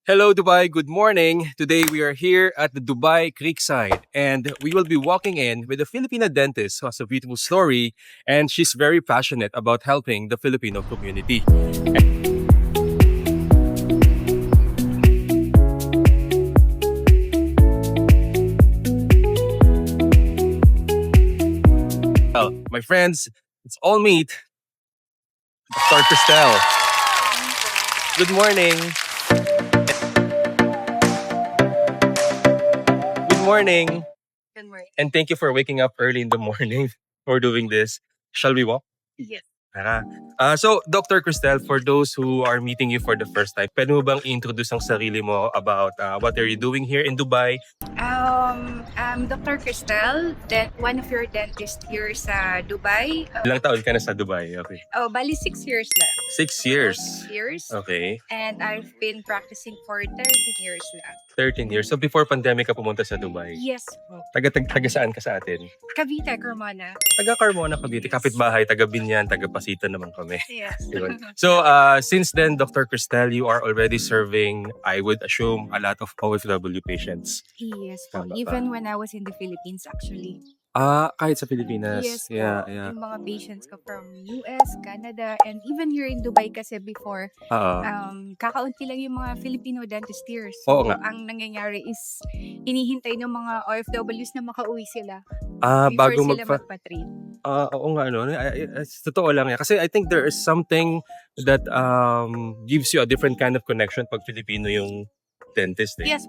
Hello, Dubai. Good morning. Today we are here at the Dubai Creekside and we will be walking in with a Filipina dentist who has a beautiful story and she's very passionate about helping the Filipino community. Well, my friends, it's all meet Dr. Cristel. Good morning. Good morning. Good morning. And thank you for waking up early in the morning for doing this. Shall we walk? Yes. Tara. So, Dr. Cristel, for those who are meeting you for the first time, pwede mo bang i-introduce ang sarili mo about what are you doing here in Dubai? I'm Dr. Cristel, one of your dentists here sa Dubai. Ilang taon ka na sa Dubai? Okay. Bali 6 years na. 6 years. 6 years. Okay. And I've been practicing for 13 years na. 13 years. So, before pandemic ka pumunta sa Dubai. Yes po. Taga saan ka sa atin? Cavite, Cremona. Taga Carmona, Cavite. Kapitbahay, taga Binyan, taga Pasita naman kami. Yes. Yun. So, since then, Dr. Cristel, you are already serving, I would assume, a lot of OFW patients. Yes po. Tama ba? Even when I was in the Philippines actually. Kahit sa Pilipinas. Yes po. Yeah. Yung mga patients ko from US, Canada, and even here in Dubai kasi before, Oo. kakaunti lang yung mga Filipino dentist here. Oo So, nga. ang nangyayari is, hinihintay ng mga OFWs na makauwi sila Bago before sila magpa-treat. Oo nga, ano. Totoo lang yan. Kasi I think there is something that gives you a different kind of connection pag Filipino yung dentist. Eh. Yes.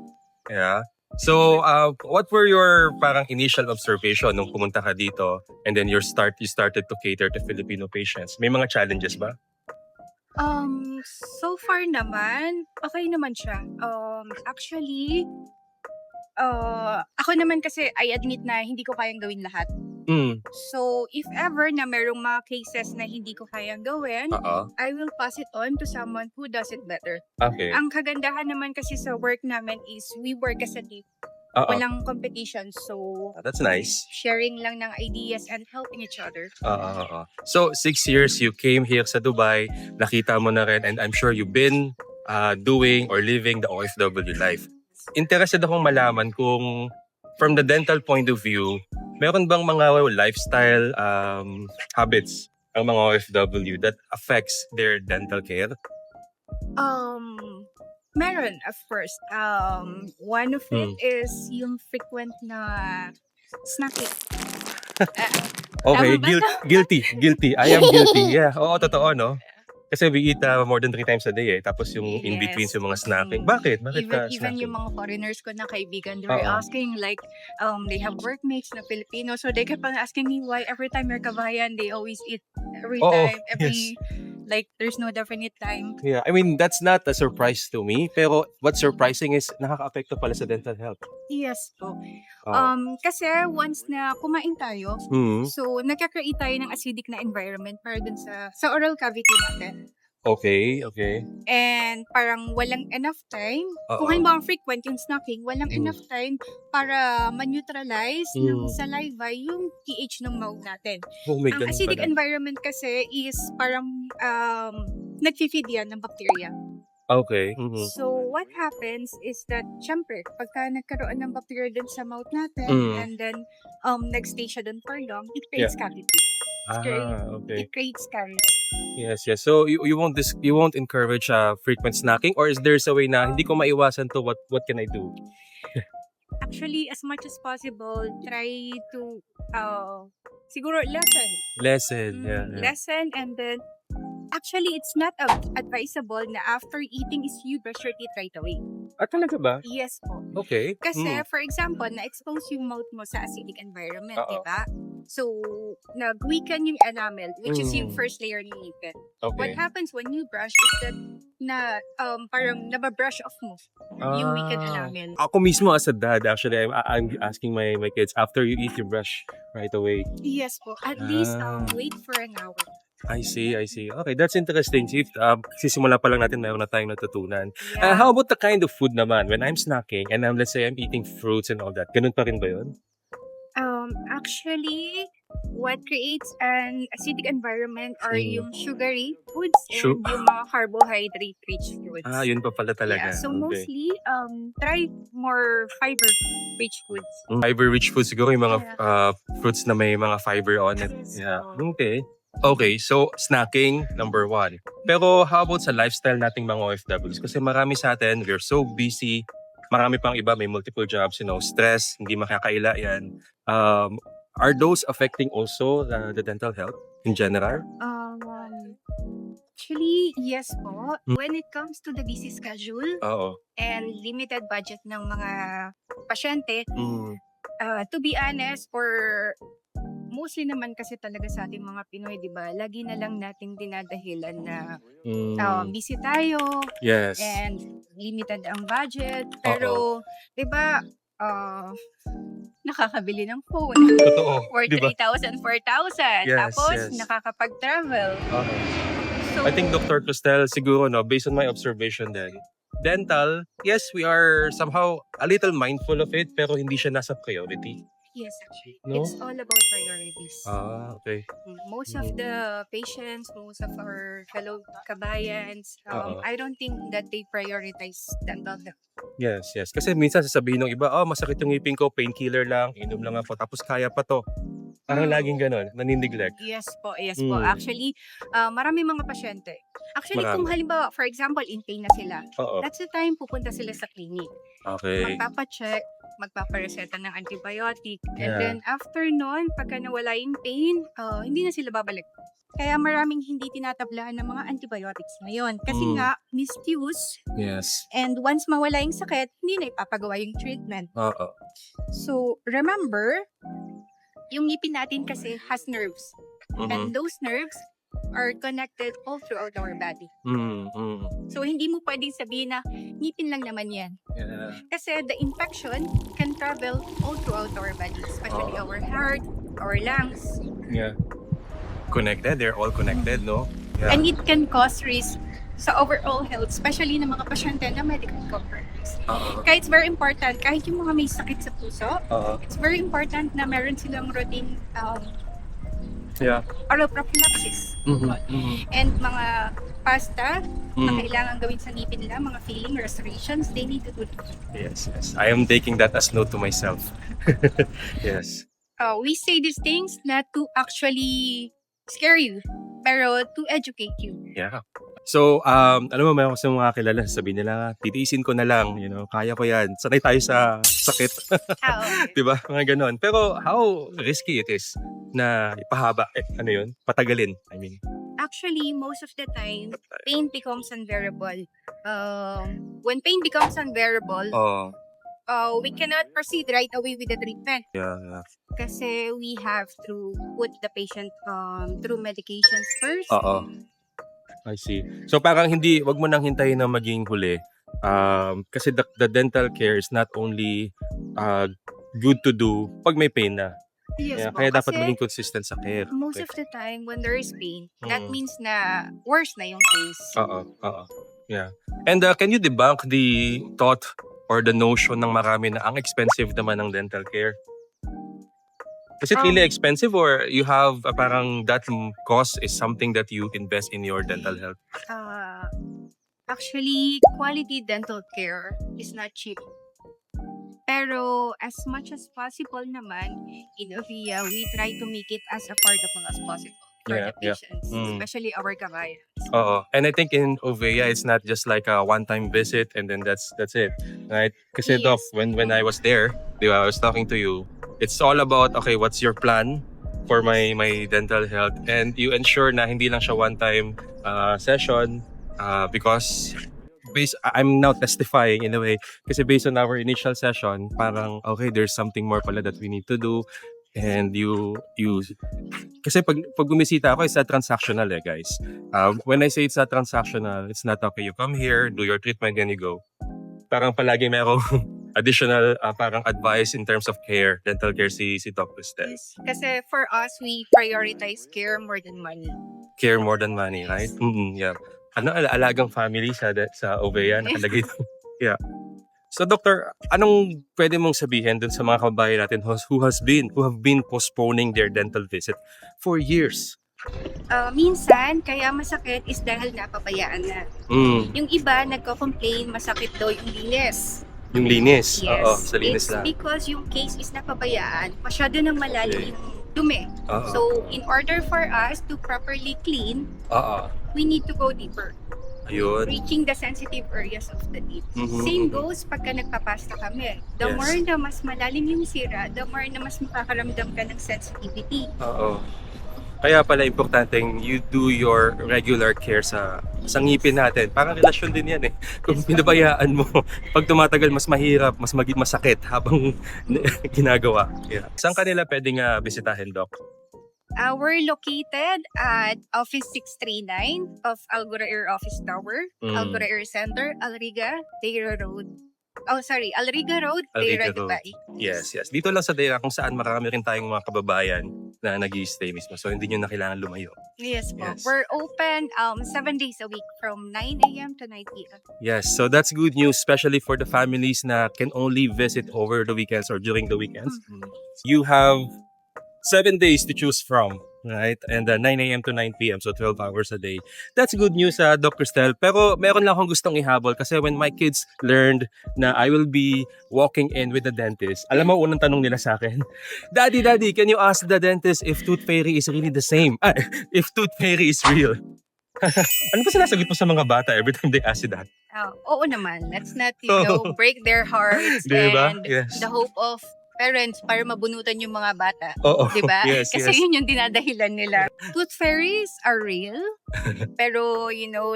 Yeah. So, what were your parang initial observation nung pumunta ka dito and then you started to cater to Filipino patients? May mga challenges ba? So far naman, okay naman siya. Actually, ako naman kasi I admit na hindi ko kayang gawin lahat. So, if ever na merong mga cases na hindi ko kayang gawin, Oo. I will pass it on to someone who does it better. Okay. Ang kagandahan naman kasi sa work namin is we work as a team. Oo. Walang competition. So, That's nice. sharing lang ng ideas and helping each other. Oo. So, 6 years you came here sa Dubai, nakita mo na rin, and I'm sure you've been doing or living the OFW life. Interested akong malaman kung from the dental point of view, meron bang mga lifestyle habits ang mga OFW that affects their dental care? Meron, of course. One of it is yung frequent na snacking. Okay, Tama ba? guilty. I am guilty. Yeah, oo, totoo, no? Kasi we eat more than 3 times a day eh. Tapos yung in between Yes. yung mga snacking. Bakit? Bakit ka Even snacking? yung mga foreigners ko na kaibigan, they were Oo. asking like, they have workmates na Filipino, so they kept on asking me why every time you're kabayan, they always eat every Oo, time, like there's no definite time. Yeah, I mean, that's not a surprise to me. Pero what's surprising is nakaka-apekto pala sa dental health. Yes po. Oh. Kasi once na kumain tayo, Hmm. so nagka-create tayo ng acidic na environment para dun sa oral cavity natin. Okay. And parang walang enough time. Oo. Kung halimbawa frequent yung snacking, walang Mm. enough time para ma-neutralize ng Mm. saliva yung pH ng mouth natin. Oh my Ang God. acidic environment kasi is parang nag-feed yan ng bacteria. Okay. Mhm. So, what happens is that, syempre, pagka nagkaroon ng bacteria dun sa mouth natin, Mm. and then nagstay siya dun for long, it creates cavity. Okay. It creates caries. Yes. So you won't encourage frequent snacking, or is there a way na hindi ko maiwasan to, what can I do? Actually, as much as possible, try to, siguro, lessen. Lessen, and then, actually, it's not advisable na after eating is you brush your teeth right away. Talaga ba? Yes po. Okay. Kasi, for example, na-expose yung mouth mo sa acidic environment, Oo. diba? So, nag-weaken yung enamel, which is yung first layer ng ngipin. Okay. What happens when you brush is that parang nababrush off mo yung weakened enamel. Ako mismo as a dad, actually, I'm asking my kids, after you eat, you brush right away. Yes po. At least, Ah. wait for an hour. I see. Okay, that's interesting. See, sisimula pa lang natin, mayroon na tayong natutunan. Yeah. How about the kind of food naman? When I'm snacking and let's say I'm eating fruits and all that, ganun pa rin ba yun? Actually, what creates an acidic environment are Mm. yung sugary foods Su- and yung mga carbohydrate-rich foods. Yun pa pala talaga. Yeah, so Okay. mostly, try more fiber-rich foods. Fiber-rich food siguro yung mga Yeah. fruits na may mga fiber on it. Yes. Yeah. Okay. Okay, so snacking, number 1. Pero how about sa lifestyle nating mga OFWs? Kasi marami sa atin, we're so busy. Marami pang iba, may multiple jobs, stress, hindi makakaila yan. Are those affecting also the dental health in general? Actually, yes po. Mm. When it comes to the busy schedule Oo. and limited budget ng mga pasyente, Mm. to be honest, or mostly naman kasi talaga sa ating mga Pinoy, di ba? Lagi na lang nating dinadahilan na busy tayo Yes. and limited ang budget. Pero, di ba, nakakabili ng phone Totoo. for Di ba? 3,000, 4,000. Yes, Tapos, yes. nakakapag-travel. Oo. So, I think Dr. Costel, siguro, based on my observation din, dental, yes, we are somehow a little mindful of it, pero hindi siya nasa priority. yes, actually. No? It's all about priorities. Okay. Most of the patients, most of our fellow kabayans, Oo. I don't think that they prioritize dental health. Yes, yes. Kasi minsan sasabihin ng iba, masakit yung ngipin ko, painkiller lang, inom lang ako, tapos kaya pa to. Parang laging ganon, nanindiglect. Yes po, yes po. Actually, marami mga pasyente. Actually, kung Marami. halimbawa, for example, in pain na sila, Oo. that's the time pupunta sila sa clinic. Okay. Magpapacheck, magpapareseta ng antibiotic. And Yeah. then, after nun, pagka nawala yung pain, hindi na sila babalik. Kaya maraming hindi tinatablahan ng mga antibiotics ngayon. Kasi nga, misuse. Yes. And once mawala yung sakit, hindi na ipapagawa yung treatment. Oo. So, remember, yung ngipin natin kasi has nerves. And those nerves are connected all throughout our body. So, hindi mo pwedeng sabihin na ngipin lang naman yan. Yeah. Kasi the infection can travel all throughout our body, especially our heart, our lungs. Yeah. Connected, they're all connected, no? Yeah. And it can cause risk sa overall health, especially ng mga pasyente na medical compromised. Kaya it's very important, kahit yung mga may sakit sa puso, it's very important na meron silang routine Yeah. oral prophylaxis. And mga pasta na kailangan gawin sa ngipin nila, mga filling, restorations, they need to do that. Yes, yes. I am taking that as note to myself. Yes. We say these things not to actually scare you, pero to educate you. Yeah. So, alam mo, mayroon kasi mga kilala, sabihin nila, titiisin ko na lang, kaya ko yan. Sanay tayo sa sakit. Okay. Diba? Mga ganon. Pero how risky it is na ipahaba, patagalin, I mean. Actually, most of the time, pain becomes unbearable. When pain becomes unbearable, we cannot proceed right away with the treatment. Yeah. Kasi we have to put the patient through medications first. I see. So parang wag mo nang hintayin na maging huli. Kasi the dental care is not only good to do pag may pain na. Yes, Yeah, po, kaya dapat kasi maging consistent sa care. most of the time, when there is pain, that means na worse na yung case. Oo. Yeah. And can you debunk the thought or the notion ng marami na ang expensive naman ng dental care? Is it really expensive or you have parang that cost is something that you invest in your dental health? Actually, quality dental care is not cheap. Pero as much as possible naman, in Ovia, we try to make it as affordable as possible for Yeah, the patients, Mm. especially our kabayan. And I think in Ovea, it's not just like a one-time visit and then that's it, right? Kasi Yes. Doc, when I was there, di ba, I was talking to you, it's all about, okay, what's your plan for my dental health? And you ensure na hindi lang siya one-time session because I'm now testifying in a way kasi based on our initial session, parang, okay, there's something more pala that we need to do. And you kasi pag bumisita ako, it's not transactional guys. When I say it's not transactional, it's not okay, you come here, do your treatment, and you go. Parang palagi merong additional parang advice in terms of care, dental care si Dr. Stel. Yes. Kasi for us, we prioritize care more than money. Care more than money, right? Yeah. Alagang family sa Ovea nakalagay. Yeah. So Doctor, anong pwede mong sabihin dun sa mga kababayan natin who have been postponing their dental visit for years? Minsan, kaya masakit is dahil napabayaan na. Yung iba, nagko-complain, masakit daw yung linis. Yung linis? Yes. Oo, sa linis It's na. because yung case is napabayaan, masyado nang malalim yung dumi. Oo. So, in order for us to properly clean, Oo. we need to go deeper. Ayun. Reaching the sensitive areas of the teeth. Mhm. Same goes pagka nagpapasta kami. The Yes. more na mas malalim yung sira, the more na mas makakaramdam ka ng sensitivity. Oo. Kaya pala importanteng you do your regular care sa ngipin natin. Parang relasyon din yan eh. Kung pinabayaan mo, pag tumatagal mas mahirap, mas masakit habang ginagawa. Yeah. Saan kanila pwedeng bisitahin, Doc? We're located at Office 639 of Algora Air Office Tower, Algora Air Center, Alriga, Deira Road. Alriga Road, Alriga Deira, Road. Dubai. Yes. Dito lang sa Deira kung saan marami rin tayong mga kababayan na nag-i-stay mismo. So hindi nyo na kailangan lumayo. Yes po. Yes. We're open 7 days a week from 9 a.m. to 9 p.m. Yes, so that's good news, especially for the families na can only visit over the weekends or during the weekends. You have 7 days to choose from, right? And 9 a.m. to 9 p.m. So 12 hours a day. That's good news, Dr. Stel. Pero meron lang akong gustong ihabol kasi when my kids learned na I will be walking in with the dentist, alam mo, unang tanong nila sa akin, Daddy, can you ask the dentist if tooth fairy is really the same? If tooth fairy is real? Ano ba sinasagot mo sa mga bata every time they ask you that? Oo naman. Let's not, break their hearts Diba? and Yes. the hope of parents para mabunutan yung mga bata. Oo. Diba? Yes, Kasi yes. yun yung dinadahilan nila. Tooth fairies are real, pero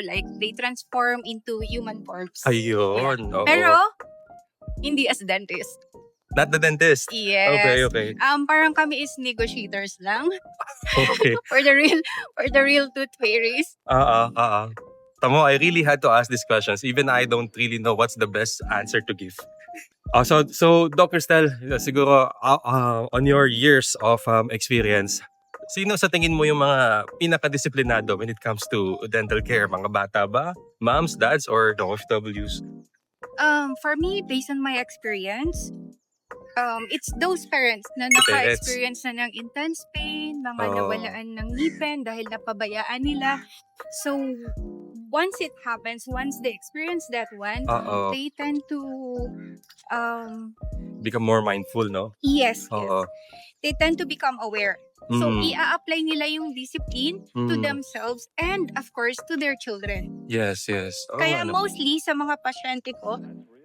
like they transform into human forms. Ayun. Oo. Pero, hindi as dentist. Not the dentist. Yes. Okay. Parang kami is negotiators lang Okay. for the real tooth fairies. Tamo, I really had to ask these questions. Even I don't really know what's the best answer to give. So Dr. Stel, siguro on your years of experience, sino sa tingin mo yung mga pinaka-disiplinado when it comes to dental care? Mga bata ba? Moms, dads, or the OFWs? For me, based on my experience, it's those parents na The parents. naka-experience na ng intense pain, mga Oo. nawalaan ng ngipin dahil napabayaan nila. So, once it happens, once they experience that one, Oo. they tend to, Become more mindful, no? yes, Oo. they tend to become aware. So, Mm. i-apply nila yung discipline to Mm. themselves and, of course, to their children. Yes. Oo, Kaya ano. mostly sa mga pasyente ko,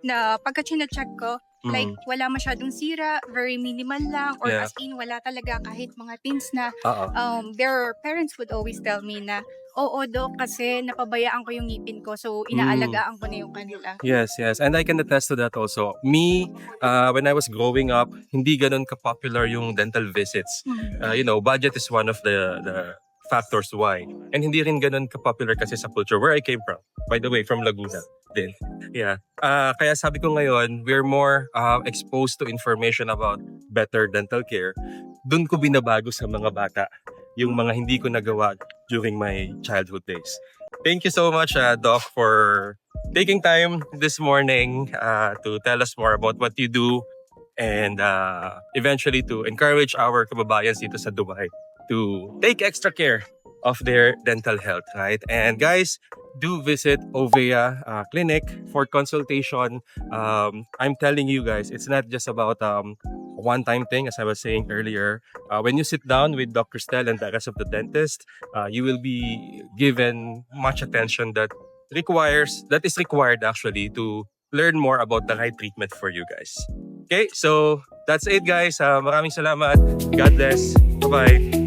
na pagka chine-check ko, like Mm. wala masyadong sira, very minimal lang, or Yeah. as in wala talaga kahit mga things na Oo. their parents would always tell me na, oo Dok, kasi napabayaan ko yung ngipin ko, so inaalagaan ko na yung kanila. Yes. And I can attest to that also. Me, when I was growing up, hindi ganun ka-popular yung dental visits. Budget is one of the factors why. And hindi rin ganun ka-popular kasi sa culture where I came from. By the way, from Laguna din. Yeah. Kaya sabi ko ngayon, we're more exposed to information about better dental care. Doon ko binabago sa mga bata yung mga hindi ko nagawa during my childhood days. Thank you so much, Doc, for taking time this morning to tell us more about what you do and eventually to encourage our kababayans dito sa Dubai to take extra care of their dental health, right? And guys, do visit Ovea Clinic for consultation. I'm telling you guys, it's not just about a one-time thing, as I was saying earlier. When you sit down with Dr. Stel and the rest of the dentist, you will be given much attention that is required actually to learn more about the right treatment for you guys. Okay, so that's it guys. Maraming salamat. God bless. Bye-bye.